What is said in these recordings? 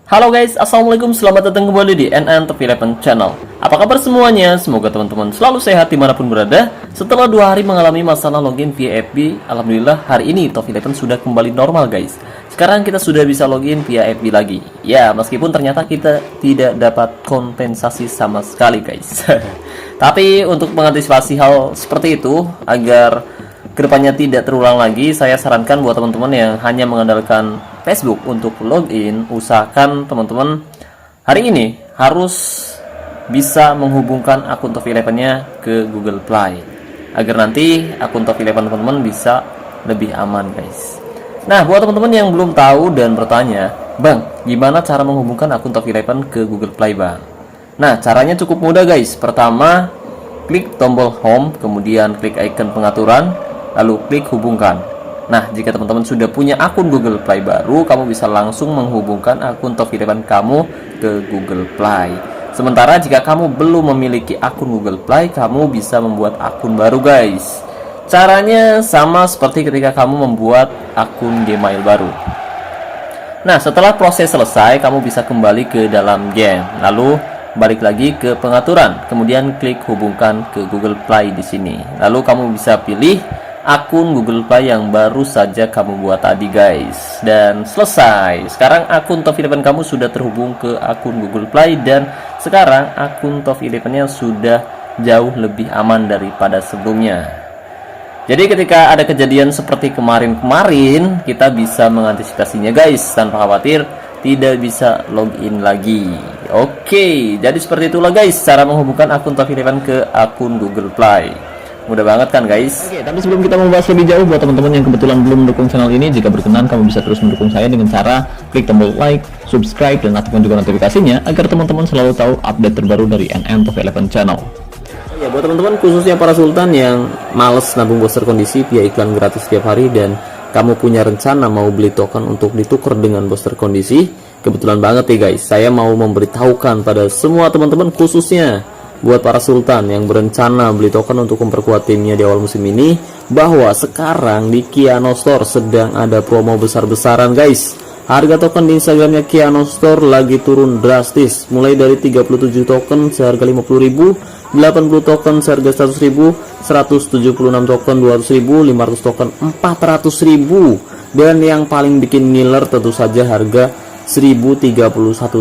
Halo guys, assalamualaikum, selamat datang kembali di NN Top 11 Channel. Apa kabar semuanya? Semoga teman-teman selalu sehat dimanapun berada. Setelah 2 hari mengalami masalah login via FB, alhamdulillah hari ini Top 11 sudah kembali normal guys. Sekarang kita sudah bisa login via FB lagi. Ya, meskipun ternyata kita tidak dapat kompensasi sama sekali guys. Tapi untuk mengantisipasi hal seperti itu agar kedepannya tidak terulang lagi, saya sarankan buat teman-teman yang hanya mengandalkan Facebook untuk login, usahakan teman-teman hari ini harus bisa menghubungkan akun Top 11-nya ke Google Play agar nanti akun Top 11 teman-teman bisa lebih aman guys. Nah, buat teman-teman yang belum tahu dan bertanya, Bang, gimana cara menghubungkan akun Top 11 ke Google Play, Bang? Nah, caranya cukup mudah guys. Pertama, klik tombol home, kemudian klik icon pengaturan, lalu klik hubungkan. Nah, jika teman-teman sudah punya akun Google Play baru, kamu bisa langsung menghubungkan akun Top 11 kamu ke Google Play. Sementara jika kamu belum memiliki akun Google Play, kamu bisa membuat akun baru guys. Caranya sama seperti ketika kamu membuat akun Gmail baru. Nah, setelah proses selesai, kamu bisa kembali ke dalam game. Lalu balik lagi ke pengaturan, kemudian klik hubungkan ke Google Play di sini. Lalu kamu bisa pilih akun Google Play yang baru saja kamu buat tadi guys, dan selesai. Sekarang akun Top 11 kamu sudah terhubung ke akun Google Play, dan sekarang akun Top 11-nya sudah jauh lebih aman daripada sebelumnya. Jadi ketika ada kejadian seperti kemarin-kemarin, kita bisa mengantisipasinya guys tanpa khawatir tidak bisa login lagi. Oke, jadi seperti itulah guys cara menghubungkan akun Top 11 ke akun Google Play. Mudah banget kan guys. Oke, tapi sebelum kita membahas lebih jauh, buat teman-teman yang kebetulan belum mendukung channel ini, jika berkenan kamu bisa terus mendukung saya dengan cara klik tombol like, subscribe, dan aktifkan juga notifikasinya agar teman-teman selalu tahu update terbaru dari NN Top 11 Channel. Ya, buat teman-teman khususnya para sultan yang males nabung booster kondisi via iklan gratis setiap hari dan kamu punya rencana mau beli token untuk ditukar dengan booster kondisi, kebetulan banget nih guys, saya mau memberitahukan pada semua teman-teman khususnya buat para sultan yang berencana beli token untuk memperkuat timnya di awal musim ini, bahwa sekarang di Kiano Store sedang ada promo besar-besaran guys. Harga token di Instagramnya Kiano Store lagi turun drastis, mulai dari 37 token seharga 50.000, 80 token seharga 100.000, 176 token 200.000, 500 token 400.000, dan yang paling bikin ngiler tentu saja harga 1031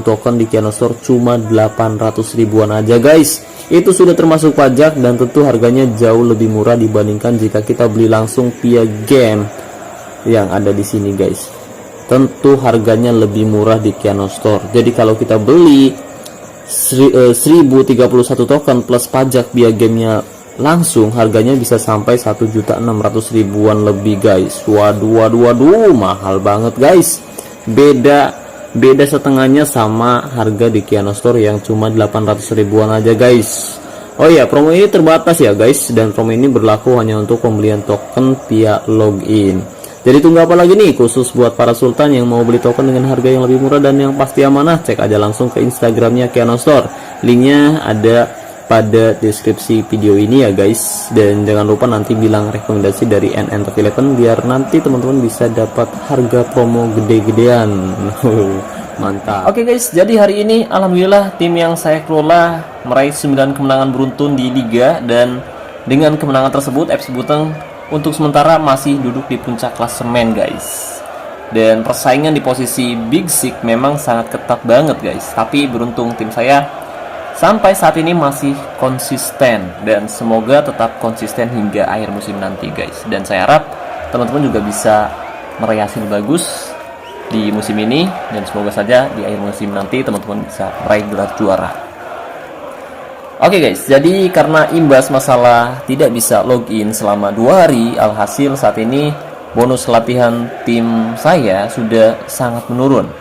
token di Kiano Store cuma 800 ribuan aja guys. Itu sudah termasuk pajak dan tentu harganya jauh lebih murah dibandingkan jika kita beli langsung via game yang ada di sini guys. Tentu harganya lebih murah di Kiano Store. Jadi kalau kita beli 1031 token plus pajak via gamenya langsung, harganya bisa sampai 1.600.000 lebih guys. Waduh, mahal banget guys. Beda setengahnya sama harga di Kiano Store yang cuma 800 ribuan aja guys. Oh ya, promo ini terbatas ya guys, dan promo ini berlaku hanya untuk pembelian token via login. Jadi tunggu apa lagi nih, khusus buat para sultan yang mau beli token dengan harga yang lebih murah dan yang pasti amanah, cek aja langsung ke Instagramnya Kiano Store. Linknya ada pada deskripsi video ini ya guys, dan jangan lupa nanti bilang rekomendasi dari NN Top 11 biar nanti teman-teman bisa dapat harga promo gede-gedean. Mantap. Oke guys, jadi hari ini alhamdulillah tim yang saya kelola meraih 9 kemenangan beruntun di liga, dan dengan kemenangan tersebut FC Buteng untuk sementara masih duduk di puncak klasemen guys. Dan persaingan di posisi Big Six memang sangat ketat banget guys, tapi beruntung tim saya sampai saat ini masih konsisten, dan semoga tetap konsisten hingga akhir musim nanti guys. Dan saya harap teman-teman juga bisa meraih hasil bagus di musim ini, dan semoga saja di akhir musim nanti teman-teman bisa meraih gelar juara. Oke guys, jadi karena imbas masalah tidak bisa login selama 2 hari, alhasil saat ini bonus latihan tim saya sudah sangat menurun.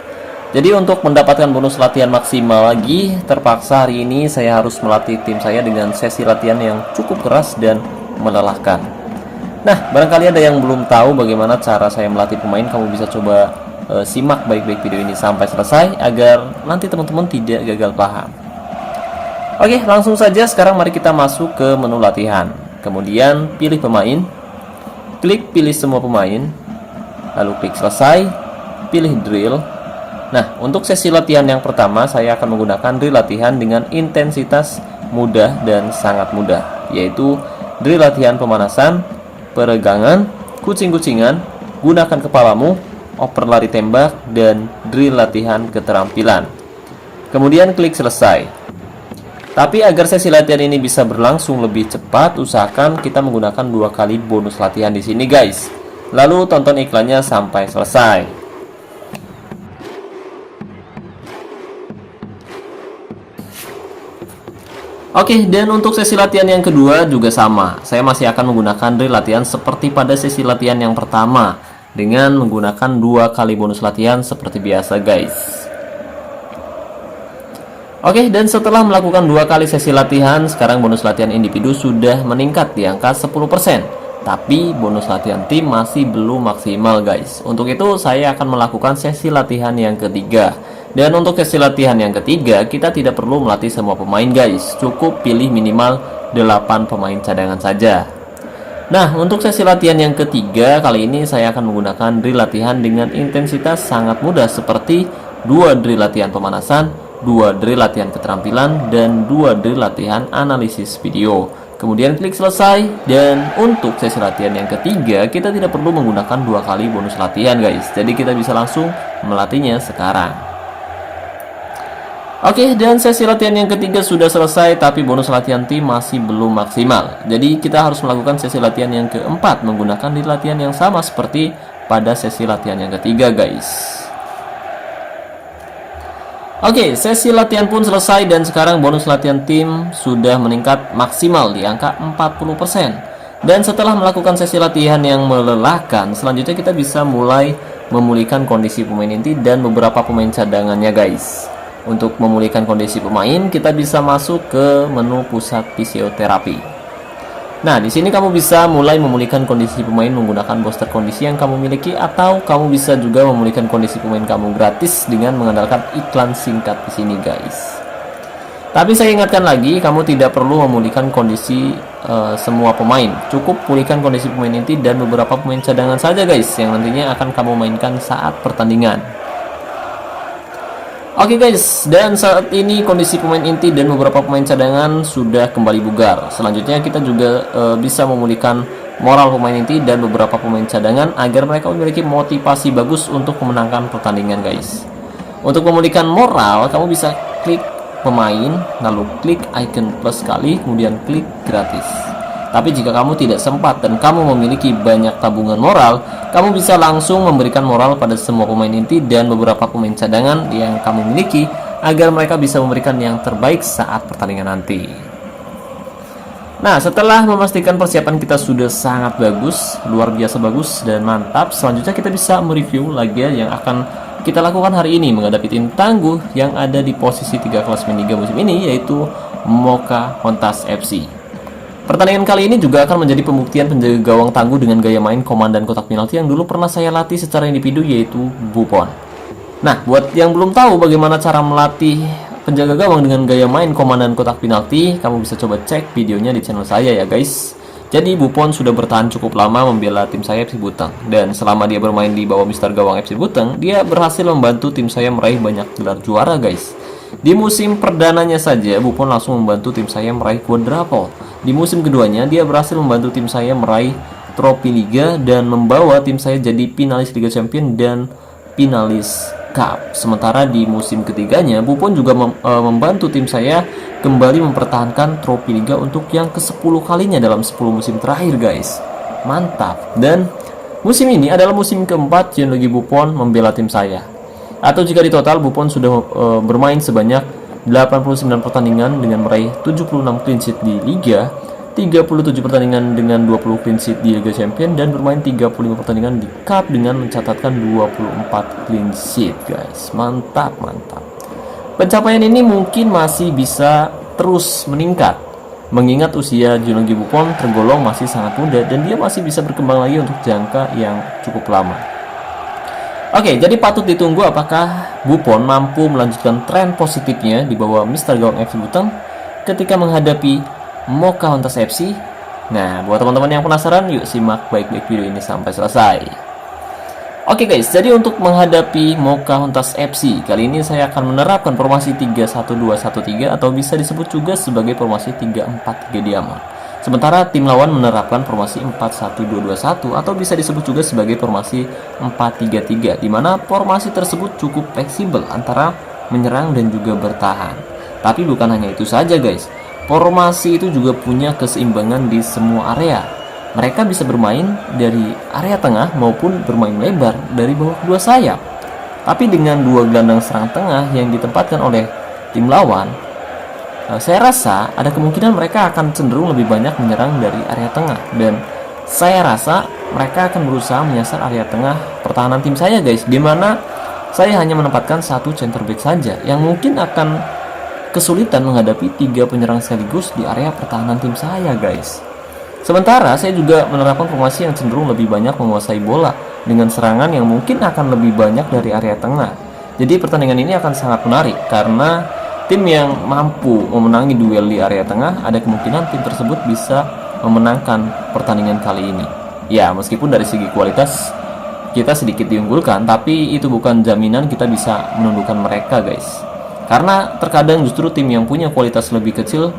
Jadi untuk mendapatkan bonus latihan maksimal lagi, terpaksa hari ini saya harus melatih tim saya dengan sesi latihan yang cukup keras dan melelahkan. Nah, barangkali ada yang belum tahu bagaimana cara saya melatih pemain, kamu bisa coba simak baik-baik video ini sampai selesai agar nanti teman-teman tidak gagal paham. Oke, langsung saja sekarang mari kita masuk ke menu latihan. Kemudian pilih pemain, klik pilih semua pemain, lalu klik selesai, pilih drill. Nah, untuk sesi latihan yang pertama, saya akan menggunakan drill latihan dengan intensitas mudah dan sangat mudah, yaitu drill latihan pemanasan, peregangan, kucing-kucingan, gunakan kepalamu, oper lari tembak, dan drill latihan keterampilan. Kemudian klik selesai. Tapi agar sesi latihan ini bisa berlangsung lebih cepat, usahakan kita menggunakan 2 kali bonus latihan di sini, guys. Lalu tonton iklannya sampai selesai. Oke, dan untuk sesi latihan yang kedua juga sama. Saya masih akan menggunakan drill latihan seperti pada sesi latihan yang pertama, dengan menggunakan 2 kali bonus latihan seperti biasa, guys. Oke, dan setelah melakukan 2 kali sesi latihan, sekarang bonus latihan individu sudah meningkat di angka 10%. Tapi bonus latihan tim masih belum maksimal, guys. Untuk itu saya akan melakukan sesi latihan yang ketiga. Dan untuk sesi latihan yang ketiga, kita tidak perlu melatih semua pemain, guys. Cukup pilih minimal 8 pemain cadangan saja. Nah, untuk sesi latihan yang ketiga, kali ini saya akan menggunakan drill latihan dengan intensitas sangat mudah seperti 2 drill latihan pemanasan, 2 drill latihan keterampilan, dan 2 drill latihan analisis video. Kemudian klik selesai. Dan untuk sesi latihan yang ketiga, kita tidak perlu menggunakan 2 kali bonus latihan, guys. Jadi kita bisa langsung melatihnya sekarang. Oke, dan sesi latihan yang ketiga sudah selesai, tapi bonus latihan tim masih belum maksimal. Jadi kita harus melakukan sesi latihan yang keempat menggunakan drill latihan yang sama seperti pada sesi latihan yang ketiga, guys. Oke, sesi latihan pun selesai dan sekarang bonus latihan tim sudah meningkat maksimal di angka 40%. Dan setelah melakukan sesi latihan yang melelahkan, selanjutnya kita bisa mulai memulihkan kondisi pemain inti dan beberapa pemain cadangannya, guys. Untuk memulihkan kondisi pemain, kita bisa masuk ke menu pusat fisioterapi. Nah, di sini kamu bisa mulai memulihkan kondisi pemain menggunakan booster kondisi yang kamu miliki, atau kamu bisa juga memulihkan kondisi pemain kamu gratis dengan mengandalkan iklan singkat di sini, guys. Tapi saya ingatkan lagi, kamu tidak perlu memulihkan kondisi semua pemain. Cukup pulihkan kondisi pemain inti dan beberapa pemain cadangan saja, guys, yang nantinya akan kamu mainkan saat pertandingan. Oke, guys, dan saat ini kondisi pemain inti dan beberapa pemain cadangan sudah kembali bugar. Selanjutnya kita juga bisa memulihkan moral pemain inti dan beberapa pemain cadangan agar mereka memiliki motivasi bagus untuk memenangkan pertandingan, guys. Untuk memulihkan moral, kamu bisa klik pemain, lalu klik icon plus sekali, kemudian klik gratis. Tapi jika kamu tidak sempat dan kamu memiliki banyak tabungan moral, kamu bisa langsung memberikan moral pada semua pemain inti dan beberapa pemain cadangan yang kamu miliki agar mereka bisa memberikan yang terbaik saat pertandingan nanti. Nah, setelah memastikan persiapan kita sudah sangat bagus, luar biasa bagus dan mantap, selanjutnya kita bisa mereview laga yang akan kita lakukan hari ini menghadapi tim tangguh yang ada di posisi 3 klasemen Liga musim ini, yaitu Mocha Hontas FC. Pertandingan kali ini juga akan menjadi pembuktian penjaga gawang tangguh dengan gaya main komandan kotak penalti yang dulu pernah saya latih secara individu, yaitu Buffon. Nah, buat yang belum tahu bagaimana cara melatih penjaga gawang dengan gaya main komandan kotak penalti, kamu bisa coba cek videonya di channel saya ya, guys. Jadi Buffon sudah bertahan cukup lama membela tim saya FC Buteng, dan selama dia bermain di bawah Mister Gawang FC Buteng, dia berhasil membantu tim saya meraih banyak gelar juara, guys. Di musim perdananya saja, Buffon langsung membantu tim saya meraih quadruple. Di musim keduanya, dia berhasil membantu tim saya meraih trofi Liga dan membawa tim saya jadi finalis Liga Champion dan finalis Cup. Sementara di musim ketiganya, Buffon juga membantu tim saya kembali mempertahankan trofi Liga untuk yang ke-10 kalinya dalam 10 musim terakhir, guys. Mantap. Dan musim ini adalah musim keempat Gianluigi Buffon membela tim saya. Atau jika di total, Buffon sudah bermain sebanyak 89 pertandingan dengan meraih 76 clean sheet di Liga, 37 pertandingan dengan 20 clean sheet di Liga Champion, dan bermain 35 pertandingan di Cup dengan mencatatkan 24 clean sheet, guys. Mantap, mantap. Pencapaian ini mungkin masih bisa terus meningkat, mengingat usia Gianluigi Buffon tergolong masih sangat muda dan dia masih bisa berkembang lagi untuk jangka yang cukup lama. Oke, jadi patut ditunggu apakah Buffon mampu melanjutkan tren positifnya di bawah Mister Gawang FC Buteng ketika menghadapi Mocha Hontas FC. Nah, buat teman-teman yang penasaran, yuk simak baik-baik video ini sampai selesai. Oke guys, jadi untuk menghadapi Pocahontas FC, kali ini saya akan menerapkan formasi 3-1-2-1-3 atau bisa disebut juga sebagai formasi 3-4-3 Diamond. Sementara tim lawan menerapkan formasi 4-1-2-2-1 atau bisa disebut juga sebagai formasi 4-3-3, di mana formasi tersebut cukup fleksibel antara menyerang dan juga bertahan. Tapi bukan hanya itu saja guys, formasi itu juga punya keseimbangan di semua area. Mereka bisa bermain dari area tengah maupun bermain lebar dari bawah kedua sayap. Tapi dengan dua gelandang serang tengah yang ditempatkan oleh tim lawan, saya rasa ada kemungkinan mereka akan cenderung lebih banyak menyerang dari area tengah. Dan saya rasa mereka akan berusaha menyasar area tengah pertahanan tim saya guys, dimana saya hanya menempatkan satu center back saja yang mungkin akan kesulitan menghadapi 3 penyerang sekaligus di area pertahanan tim saya guys. Sementara saya juga menerapkan formasi yang cenderung lebih banyak menguasai bola dengan serangan yang mungkin akan lebih banyak dari area tengah. Jadi pertandingan ini akan sangat menarik karena tim yang mampu memenangi duel di area tengah ada kemungkinan tim tersebut bisa memenangkan pertandingan kali ini. Ya, meskipun dari segi kualitas kita sedikit diunggulkan, tapi itu bukan jaminan kita bisa menundukkan mereka guys. Karena terkadang justru tim yang punya kualitas lebih kecil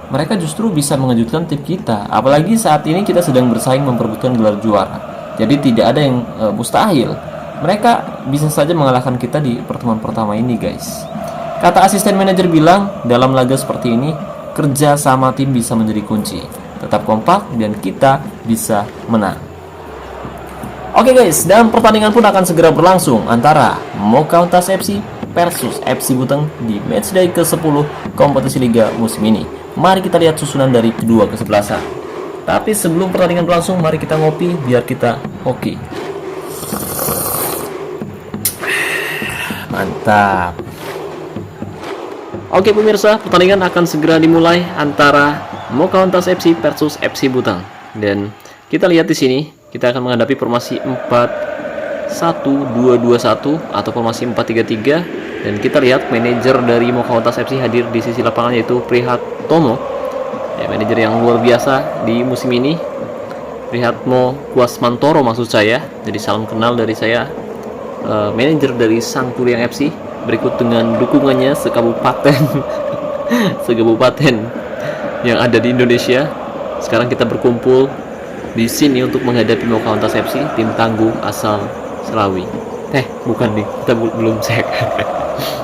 mereka justru bisa mengejutkan tim kita, apalagi saat ini kita sedang bersaing memperebutkan gelar juara. Jadi tidak ada yang mustahil. Mereka bisa saja mengalahkan kita di pertemuan pertama ini guys. Kata asisten manajer bilang, dalam laga seperti ini kerja sama tim bisa menjadi kunci. Tetap kompak dan kita bisa menang. Oke guys, dan pertandingan pun akan segera berlangsung antara Pocahontas FC versus FC Buteng di matchday ke-10 kompetisi Liga musim ini. Mari kita lihat susunan dari kedua kesebelasan. Tapi sebelum pertandingan berlangsung, mari kita ngopi biar kita hoki. Mantap. Oke pemirsa, pertandingan akan segera dimulai antara Pocahontas FC versus FC Buteng. Dan kita lihat di sini, kita akan menghadapi formasi 4-1-2-2-1 atau formasi 4-3-3. Dan kita lihat manajer dari Pocahontas FC hadir di sisi lapangan, yaitu Prihatmo, ya, manajer yang luar biasa di musim ini. Prihatmo Kuasmantoro maksud saya. Jadi salam kenal dari saya, manajer dari Sang Kuryang FC. Berikut dengan dukungannya sekabupaten sekabupaten yang ada di Indonesia. Sekarang kita berkumpul di sini untuk menghadapi Pocahontas FC, tim tangguh asal Selawi. Bukan nih, kita belum cek.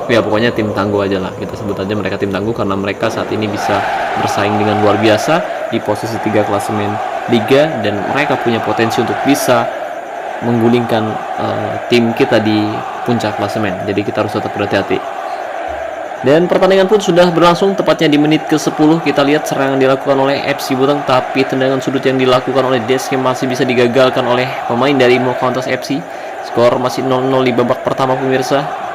Ya pokoknya tim tangguh aja lah, kita sebut aja mereka tim tangguh karena mereka saat ini bisa bersaing dengan luar biasa di posisi 3 klasemen Liga dan mereka punya potensi untuk bisa menggulingkan tim kita di puncak klasemen. Jadi kita harus tetap berhati-hati. Dan pertandingan pun sudah berlangsung tepatnya di menit ke-10. Kita lihat serangan dilakukan oleh FC Buteng, tapi tendangan sudut yang dilakukan oleh Deskem masih bisa digagalkan oleh pemain dari Pocahontas FC. Skor masih 0-0 di babak pertama pemirsa.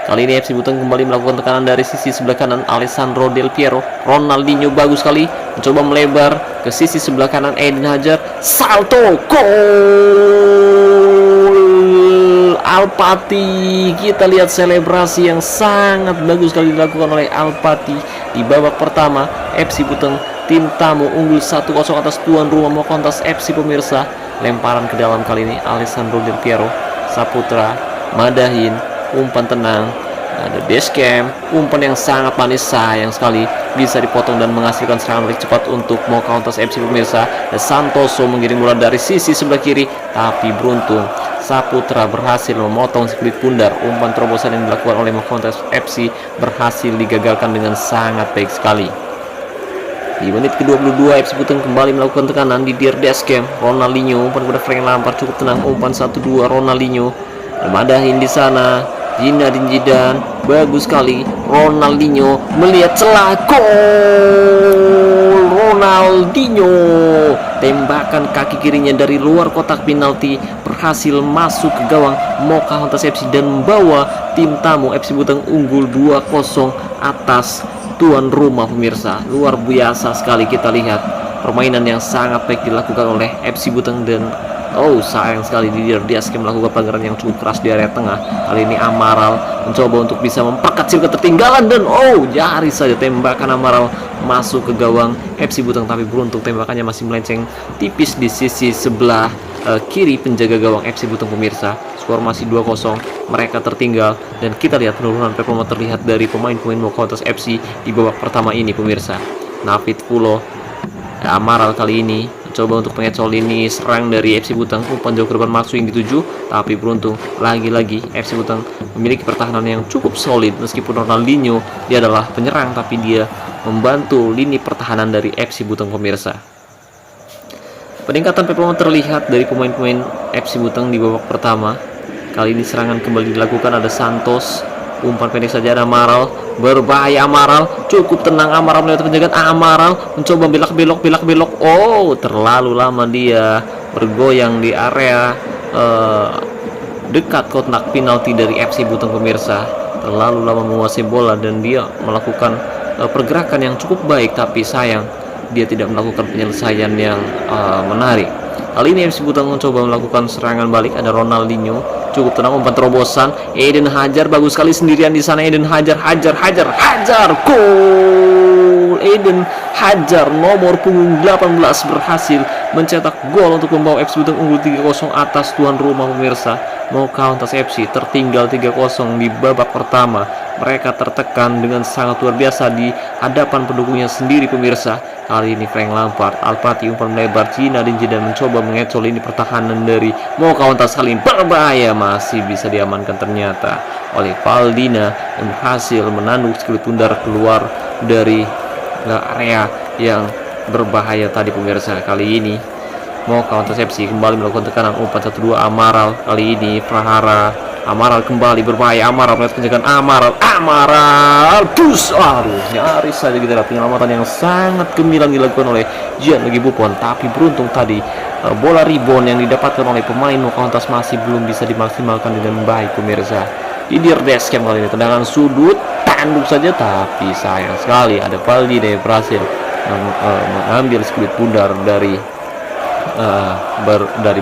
Kali ini FC Buteng kembali melakukan tekanan dari sisi sebelah kanan. Alessandro Del Piero, Ronaldinho bagus sekali mencoba melebar ke sisi sebelah kanan. Eden Hazard, salto, gol Alpati. Kita lihat selebrasi yang sangat bagus sekali dilakukan oleh Alpati di babak pertama. FC Buteng tim tamu unggul 1-0 atas tuan rumah Pocahontas FC pemirsa. Lemparan ke dalam kali ini Alessandro Del Piero, Saputra, Madahin, umpan tenang, ada Deskem, umpan yang sangat manis, sayang sekali bisa dipotong dan menghasilkan serangan balik cepat untuk Pocahontas FC pemirsa. Dan Santoso mengirim bola dari sisi sebelah kiri, tapi beruntung Saputra berhasil memotong sekulit pundar. Umpan terobosan yang dilakukan oleh Pocahontas FC berhasil digagalkan dengan sangat baik sekali. Di menit ke-22 FC Buteng kembali melakukan tekanan di Dier Deskem. Ronaldinho umpan kepada Frank Lampard cukup tenang, umpan 1-2 Ronaldinho. Madahin di sana, Zinedine Zidane bagus sekali. Ronaldinho melihat celah, gol Ronaldinho. Tembakan kaki kirinya dari luar kotak penalti berhasil masuk ke gawang Pocahontas FC dan membawa tim tamu FC Buteng unggul 2-0 atas tuan rumah pemirsa. Luar biasa sekali kita lihat permainan yang sangat baik dilakukan oleh FC Buteng dan sayang sekali Didier Deskem melakukan pelanggaran yang cukup keras di area tengah. Kali ini Amaral mencoba untuk bisa memperkecil ketertinggalan dan nyaris saja tembakan Amaral masuk ke gawang FC Buteng, tapi beruntung tembakannya masih melenceng tipis di sisi sebelah kiri penjaga gawang FC Buteng pemirsa. skor masih 2-0, mereka tertinggal. Dan kita lihat penurunan performa terlihat dari pemain-pemain Mokautas FC di babak pertama ini pemirsa. Navid Pulo, Amaral kali ini coba untuk pengecol ini, serang dari FC Butang, umpan jauh ke depan Maxwing dituju, tapi beruntung lagi-lagi FC Butang memiliki pertahanan yang cukup solid. Meskipun Ronaldinho dia adalah penyerang, tapi dia membantu lini pertahanan dari FC Butang pemirsa. Peningkatan performa terlihat dari pemain-pemain FC Butang di babak pertama. Kali ini serangan kembali dilakukan, ada Santos, umpan pendek saja ada Amaral, berbahaya Amaral, cukup tenang Amaral melihat penjagaan. Amaral mencoba belok, oh terlalu lama dia bergoyang di area dekat kotak penalti dari FC Butang pemirsa. Terlalu lama menguasai bola dan dia melakukan pergerakan yang cukup baik, tapi sayang dia tidak melakukan penyelesaian yang menarik. Kali ini FC Butang mencoba melakukan serangan balik, ada Ronaldinho, cukup tenang, umpan terobosan, Eden Hazard bagus sekali sendirian di sana. Eden Hazard, gol! Eden Hazard nomor punggung 18 berhasil mencetak gol untuk membawa FC Butang unggul 3-0 atas tuan rumah pemirsa. Mokautas FC tertinggal 3-0 di babak pertama. Mereka tertekan dengan sangat luar biasa di hadapan pendukungnya sendiri pemirsa. Kali ini Frank Lampard, Al-Fati umpan melebar, Zinedine Zidane mencoba mengecol ini pertahanan dari Mokautas. Kali ini berbahaya, masih bisa diamankan ternyata oleh Valdina yang berhasil menanduk sekali tundar keluar dari area yang berbahaya tadi pemirsa. Kali ini Mokautas FC kembali melakukan tekanan, umpan 1-2 Amaral. Kali ini Prahara, Amaral kembali berbahaya, Amaral melihat penjagaan, Amaral bus, aduh nyaris saja kita lihat penyelamatan yang sangat gemilang dilakukan oleh Gianluigi Buffon. Tapi beruntung tadi bola rebound yang didapatkan oleh pemain Mokautas masih belum bisa dimaksimalkan dengan baik pemirsa. Didier Deschamps kali ini tendangan sudut, tanduk saja, tapi sayang sekali ada Valdina yang berhasil mengambil skuit bundar dari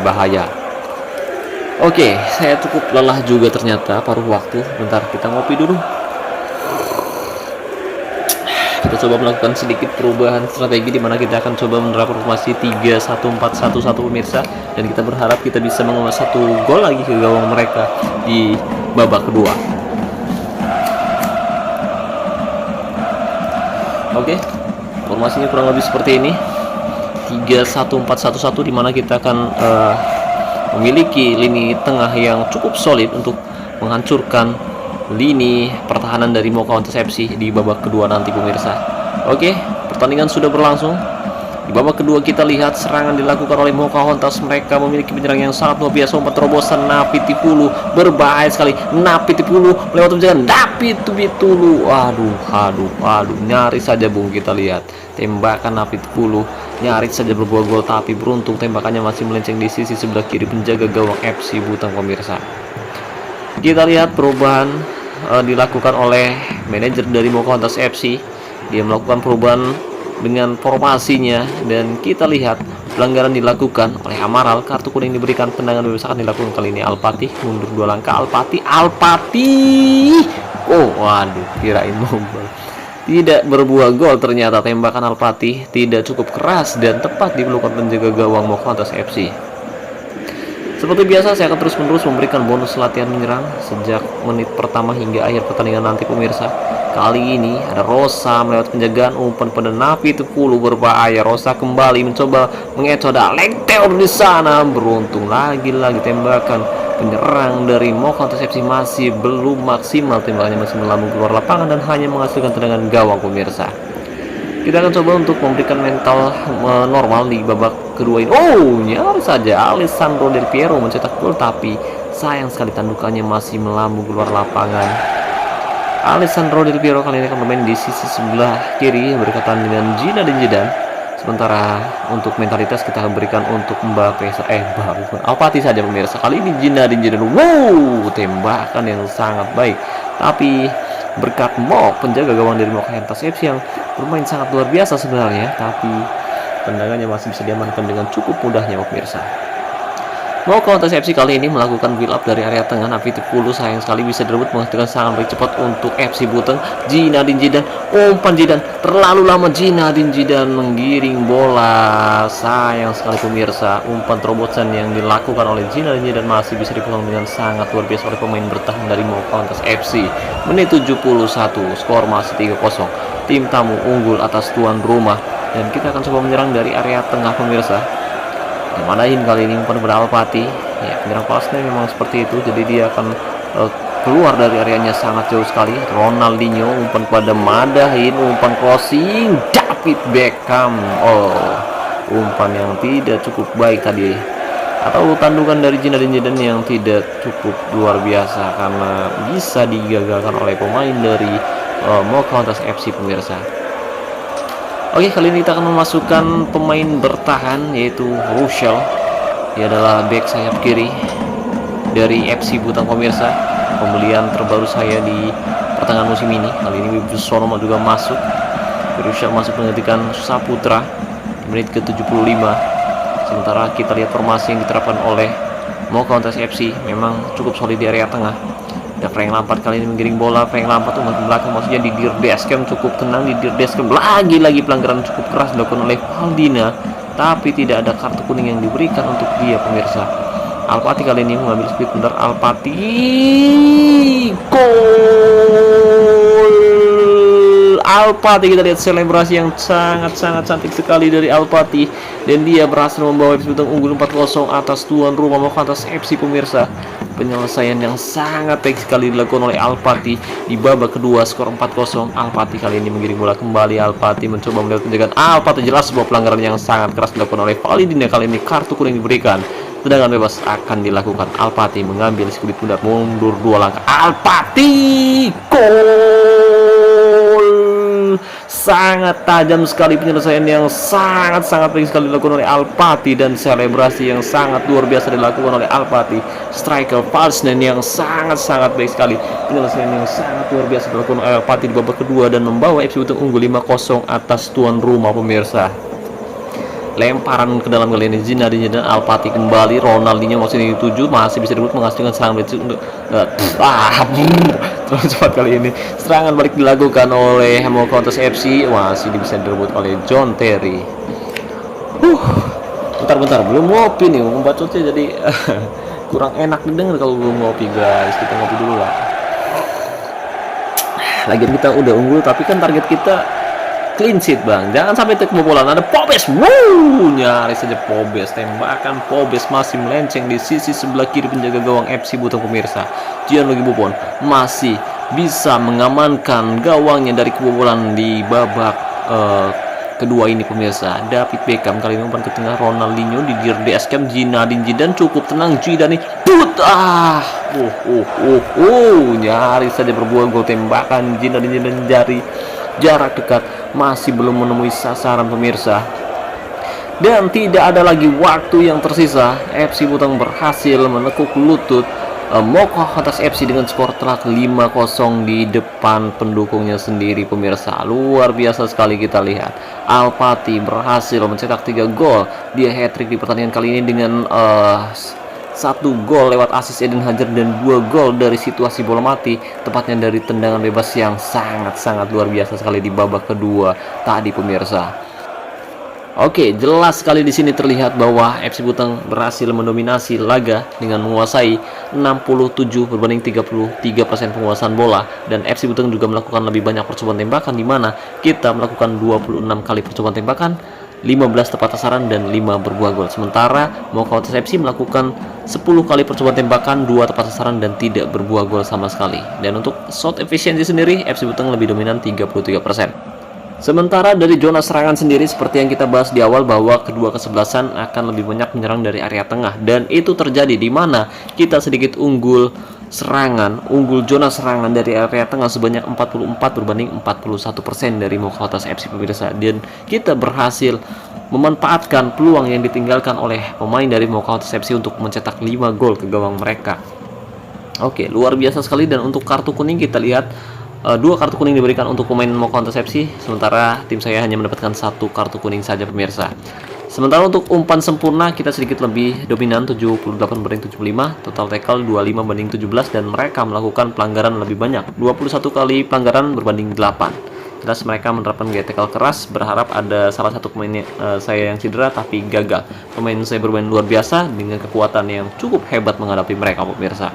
bahaya. Oke, saya cukup lelah juga ternyata paruh waktu. Bentar, kita ngopi dulu. Kita coba melakukan sedikit perubahan strategi, di mana kita akan coba menerapkan formasi 3-1-4-1-1 pemirsa, dan kita berharap kita bisa mengemas 1 gol lagi ke gawang mereka di babak kedua. Oke, formasinya kurang lebih seperti ini. 3-1-4-1-1, di mana kita akan memiliki lini tengah yang cukup solid untuk menghancurkan lini pertahanan dari Mokautas FC di babak kedua nanti pemirsa. Oke, pertandingan sudah berlangsung. Di babak kedua kita lihat serangan dilakukan oleh Mokautas. Mereka memiliki penyerang yang sangat luar biasa, umpan terobosan Navid Tipulu, berbahaya sekali. Navid Tipulu lewat penjagaan, Navid Tipulu, aduh, nyaris saja bung. Kita lihat tembakan Navid Tipulu nyaris saja berbuah gol, tapi beruntung tembakannya masih melenceng di sisi sebelah kiri penjaga gawang FC Butang pemirsa. Kita lihat perubahan dilakukan oleh manajer dari Mokautas FC. Dia melakukan perubahan dengan formasinya, dan kita lihat pelanggaran dilakukan oleh Amaral, kartu kuning diberikan, tendangan bebas akan dilakukan kali ini. Al-Fati mundur 2 langkah, Al-Fati, oh waduh, kirain mobil. Tidak berbuah gol ternyata. Tembakan Al-Fati tidak cukup keras dan tepat di pelukan penjaga gawang Mokautas FC. Seperti biasa, saya akan terus-menerus memberikan bonus latihan menyerang sejak menit pertama hingga akhir pertandingan nanti pemirsa. Kali ini ada Rosa melewat penjagaan, umpan pada Navid Tipulu, berbahaya. Rosa kembali mencoba mengecoh, ada Lengteur di sana. Beruntung lagi-lagi tembakan penyerang dari Mokautas FC masih belum maksimal, tembakannya masih melambung keluar lapangan dan hanya menghasilkan tendangan gawang pemirsa. Kita akan coba untuk memberikan mental normal di babak kedua ini. Oh, nyaris saja Alessandro Del Piero mencetak gol, tapi sayang sekali tandukannya masih melambung keluar lapangan. Alessandro Del Piero kali ini akan bermain di sisi sebelah kiri berdekatan dengan Zinedine Zidane. Sementara untuk mentalitas kita akan berikan untuk Mbappe, Al-Fati saja pemirsa. Kali ini Zinedine Zidane, wow, tembakan yang sangat baik, tapi berkat penjaga gawang dari Mokautas FC yang bermain sangat luar biasa sebenarnya, tapi tendangannya masih bisa diamankan dengan cukup mudahnya pemirsa. Mau Countess FC kali ini melakukan build up dari area tengah, tapi Tipulu sayang sekali bisa direbut menghasilkan serangan baik cepat untuk FC Buteng. Zinedine Zidane, umpan Zidane terlalu lama. Zinedine Zidane menggiring bola, sayang sekali pemirsa. Umpan terobosan yang dilakukan oleh Zinedine Zidane masih bisa dipegang dengan sangat luar biasa oleh pemain bertahan dari Mau Countess FC. Menit 71, skor masih 3-0. Tim tamu unggul atas tuan rumah, dan kita akan coba menyerang dari area tengah pemirsa. Dimanain kali ini umpan pada Alpati. Ya, penyerang Palestina memang seperti itu, jadi dia akan keluar dari areanya sangat jauh sekali. Ronaldinho umpan pada Madahin, umpan crossing David Beckham. Oh, umpan yang tidak cukup baik tadi, atau tandukan dari Zinedine Zidane yang tidak cukup luar biasa karena bisa digagalkan oleh pemain dari Mau Countess FC pemirsa. Oke, kali ini kita akan memasukkan pemain bertahan yaitu Rushel. Dia adalah back sayap kiri dari FC Butang pemirsa. Pembelian terbaru saya di pertengahan musim ini. Kali ini Wibu Sono juga masuk. Rushel masuk menggantikan Saputra di menit ke-75. Sementara kita lihat formasi yang diterapkan oleh Mau Countess FC memang cukup solid di area tengah. Ada Frank Lampard kali ini menggiring bola. Frank Lampard umpan ke belakang, maksudnya di Dir Deskem cukup tenang. Di Dir Deskem lagi pelanggaran cukup keras dilakukan oleh Valdina, tapi tidak ada kartu kuning yang diberikan untuk dia pemirsa. Alpati kali ini mengambil speed benar. Alpati gol. Alpati, kita lihat selebrasi yang sangat cantik sekali dari Alpati, dan dia berhasil membawa FC Butang unggul 4-0 atas tuan rumah Mau Countess FC pemirsa. Penyelesaian yang sangat baik sekali dilakukan oleh Alpati di babak kedua, skor 4-0. Alpati kali ini menggiring bola kembali. Alpati mencoba melihat penjagaan. Alpati jelas sebuah pelanggaran yang sangat keras dilakukan oleh Valdina. Kali ini kartu kuning diberikan. Tendangan bebas akan dilakukan. Alpati mengambil kulit bundar, mundur 2 langkah. Alpati gol. Sangat tajam sekali penyelesaian yang sangat baik sekali dilakukan oleh Alpati, dan selebrasi yang sangat luar biasa dilakukan oleh Alpati. Striker Falsnen yang sangat baik sekali. Penyelesaian yang sangat luar biasa dilakukan oleh Alpati di babak kedua dan membawa FC Butang unggul 5-0 atas tuan rumah pemirsa. Lemparan ke dalam kali ini Zinedine Zidane. Alpati kembali. Ronaldinho masih dituju, masih bisa direbut menghasilkan serangan balik untuk terlalu cepat kali ini. Serangan balik dilakukan oleh Mau Countess FC, masih bisa direbut oleh John Terry. Bentar belum ngopi nih, membacotnya jadi kurang enak didengar kalau belum ngopi guys. Kita ngopi dulu lah. Lagian kita udah unggul, tapi kan target kita clean sheet bang, jangan sampai kebobolan. Ada Pobes, nyaris saja Pobes. Tembakan Pobes masih melenceng di sisi sebelah kiri penjaga gawang FC Butang pemirsa. Gianluigi Buffon masih bisa mengamankan gawangnya dari kebobolan di babak kedua ini pemirsa. David Beckham kali ini umpan ke tengah. Ronaldinho di Dir Deskem. Zinedine Zidane cukup tenang. Zidane put nyaris saja berbuah gol. Tembakan Zinedine Zidane dari jarak dekat masih belum menemui sasaran pemirsa, dan tidak ada lagi waktu yang tersisa. FC Butang berhasil menekuk lutut Mau Countess FC dengan skor telak 5-0 di depan pendukungnya sendiri pemirsa. Luar biasa sekali kita lihat. Alpati berhasil mencetak 3 gol. Dia hat-trick di pertandingan kali ini dengan 1 gol lewat asis Eden Hazard dan 2 gol dari situasi bola mati, tepatnya dari tendangan bebas yang sangat luar biasa sekali di babak kedua tadi pemirsa. Oke, jelas sekali di sini terlihat bahwa FC Butang berhasil mendominasi laga dengan menguasai 67 berbanding 33% penguasaan bola, dan FC Butang juga melakukan lebih banyak percobaan tembakan, di mana kita melakukan 26 kali percobaan tembakan, 15 tepat sasaran dan 5 berbuah gol. Sementara Mau Countess FC melakukan 10 kali percobaan tembakan, 2 tepat sasaran dan tidak berbuah gol sama sekali. Dan untuk shot efficiency sendiri, FC Butang lebih dominan 33%. Sementara dari zona serangan sendiri, seperti yang kita bahas di awal bahwa kedua kesebelasan akan lebih banyak menyerang dari area tengah, dan itu terjadi di mana kita sedikit unggul zona serangan dari area tengah sebanyak 44 berbanding 41% dari Mau Countess FC pemirsa, dan kita berhasil memanfaatkan peluang yang ditinggalkan oleh pemain dari Mau Countess FC untuk mencetak 5 gol ke gawang mereka. Oke, luar biasa sekali. Dan untuk kartu kuning kita lihat 2 kartu kuning diberikan untuk pemain Mau Countess FC, sementara tim saya hanya mendapatkan 1 kartu kuning saja pemirsa. Sementara untuk umpan sempurna kita sedikit lebih dominan 78 banding 75, total tackle 25 banding 17 dan mereka melakukan pelanggaran lebih banyak, 21 kali pelanggaran berbanding 8. Jelas mereka menerapkan gaya tackle keras, berharap ada salah satu pemain saya yang cedera tapi gagal. Pemain saya bermain luar biasa dengan kekuatan yang cukup hebat menghadapi mereka pemirsa.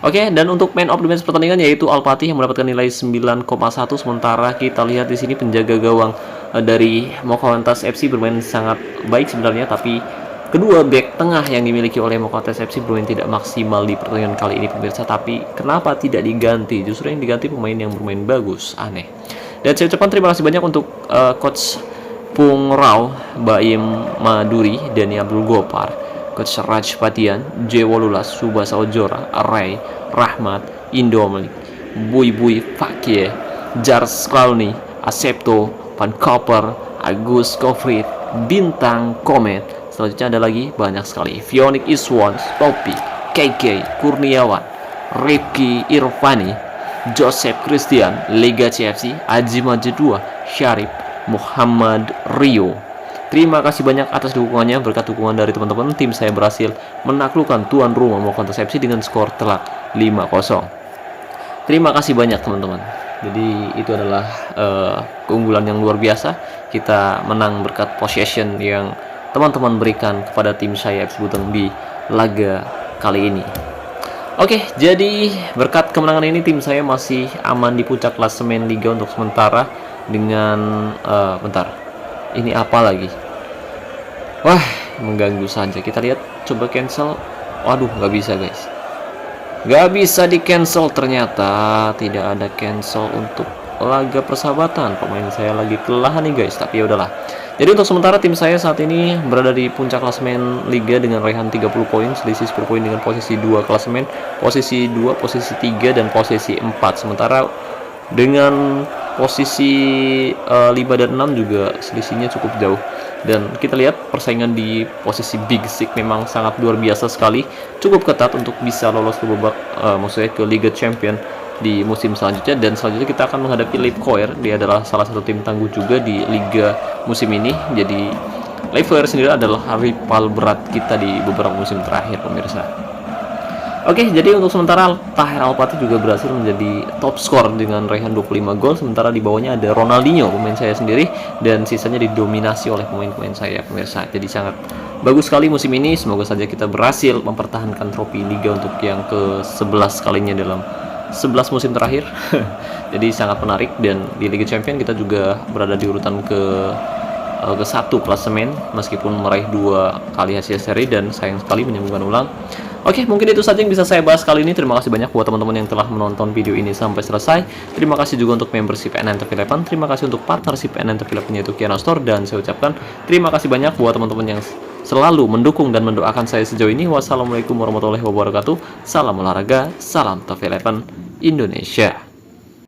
Oke, dan untuk man of the match pertandingan yaitu Al-Fatih yang mendapatkan nilai 9,1, sementara kita lihat di sini penjaga gawang dari Mokawantas FC bermain sangat baik sebenarnya, tapi kedua back tengah yang dimiliki oleh Mokawantas FC bermain tidak maksimal di pertandingan kali ini pemirsa. Tapi kenapa tidak diganti? Justru yang diganti pemain yang bermain bagus, aneh. Dan saya ucapkan terima kasih banyak untuk coach Pung Rao, Baim Maduri, Dani Abdul Gopar, Coach Raj Patian, J. Walulas, Subasa Ojora, Ray, Rahmat, Indomalik, Bui Fakir, Jars Klauni, Asepto, Van Koper, Agus Kofrit, Bintang Komet. Selanjutnya ada lagi banyak sekali. Fionik Iswan, Topi, KK, Kurniawan, Rifki Irfani, Joseph Christian, Lega CFC, Aji Majidua, Syarif, Muhammad Rio. Terima kasih banyak atas dukungannya. Berkat dukungan dari teman-teman, tim saya berhasil menaklukkan tuan rumah Mokawantas FC dengan skor telak 5-0. Terima kasih banyak teman-teman. Jadi itu adalah keunggulan yang luar biasa. Kita menang berkat possession yang teman-teman berikan kepada tim saya FC Buteng di laga kali ini. Oke, jadi berkat kemenangan ini tim saya masih aman di puncak klasemen liga untuk sementara dengan bentar. Ini apa lagi? Wah, mengganggu saja. Kita lihat, coba cancel. Waduh, nggak bisa guys. Nggak bisa di cancel ternyata. Tidak ada cancel untuk laga persahabatan. Pemain saya lagi kelelahan nih guys. Tapi ya udahlah. Jadi untuk sementara tim saya saat ini berada di puncak klasemen liga dengan raihan 30 poin, selisih 10 poin dengan posisi 2 klasemen, posisi 2, posisi 3 dan posisi 4. Sementara dengan posisi 5 dan 6 juga selisihnya cukup jauh. Dan kita lihat persaingan di posisi Big Six memang sangat luar biasa sekali, cukup ketat untuk bisa lolos ke babak maksudnya ke Liga Champion di musim selanjutnya. Dan selanjutnya kita akan menghadapi Leipkoer. Dia adalah salah satu tim tangguh juga di liga musim ini. Jadi Leipkoer sendiri adalah rival berat kita di beberapa musim terakhir pemirsa. Oke, jadi untuk sementara Tahir Al-Fatih juga berhasil menjadi top skor dengan raihan 25 gol. Sementara di bawahnya ada Ronaldinho, pemain saya sendiri, dan sisanya didominasi oleh pemain-pemain saya pemirsa. Jadi sangat bagus sekali musim ini. Semoga saja kita berhasil mempertahankan trofi liga untuk yang ke-11 kalinya dalam 11 musim terakhir. Jadi sangat menarik. Dan di Liga Champion kita juga berada di urutan ke-1 klasemen meskipun meraih 2 kali hasil seri dan sayang sekali menyambungkan ulang. Oke, mungkin itu saja yang bisa saya bahas kali ini. Terima kasih banyak buat teman-teman yang telah menonton video ini sampai selesai. Terima kasih juga untuk membership NNTV11. Terima kasih untuk partnership NNTV11 yaitu Kiana Store. Dan saya ucapkan terima kasih banyak buat teman-teman yang selalu mendukung dan mendoakan saya sejauh ini. Wassalamualaikum warahmatullahi wabarakatuh. Salam olahraga, salam TV11 Indonesia.